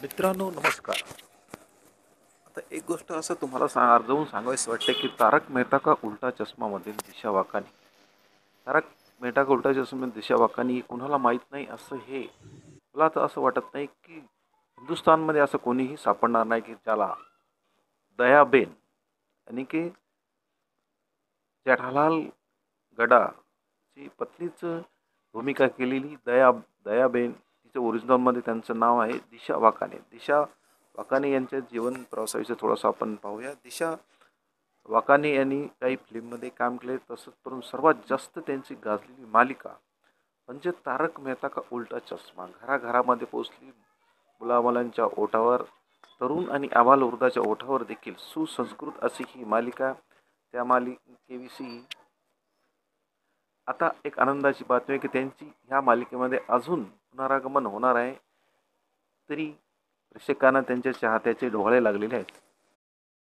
मित्रांनो नमस्कार. आता एक गोष्ट असं तुम्हाला आर्जवून सांगावीशी वाटते की तारक मेहता का उलटा चष्मामधील दिशा वाकानी. तारक मेहता का उलटा चष्मामधील दिशा वाकानी कुणाला माहीत नाही असं हे मला तर असं वाटत नाही की हिंदुस्थानमध्ये असं कोणीही सापडणार नाही की ज्याला दयाबेन आणि की जेठालाल गडाची पत्नीच भूमिका केलेली दयाबेन तिचं ओरिजिनलमध्ये त्यांचं नाव आहे दिशा वाकाने. दिशा वाकाने यांच्या जीवन प्रवासाविषयी थोडंसं आपण पाहूया. दिशा वाकाने यांनी काही फिल्ममध्ये काम केले, तसंच करून सर्वात जास्त त्यांची गाजलेली मालिका म्हणजे तारक मेहता का उलटा चष्मा घराघरामध्ये पोहोचली. मुलामुलांच्या ओठावर, तरुण आणि आबालवृद्धाच्या ओठावर देखील सुसंस्कृत अशी ही मालिका. त्या मालिकेविषयी आता एक आनंदाची बातमी आहे की त्यांची ह्या मालिकेमध्ये अजून पुनरागमन होणार आहे. तरी प्रेक्षकांना त्यांच्या चाहत्याचे डोहाळे लागलेले आहेत.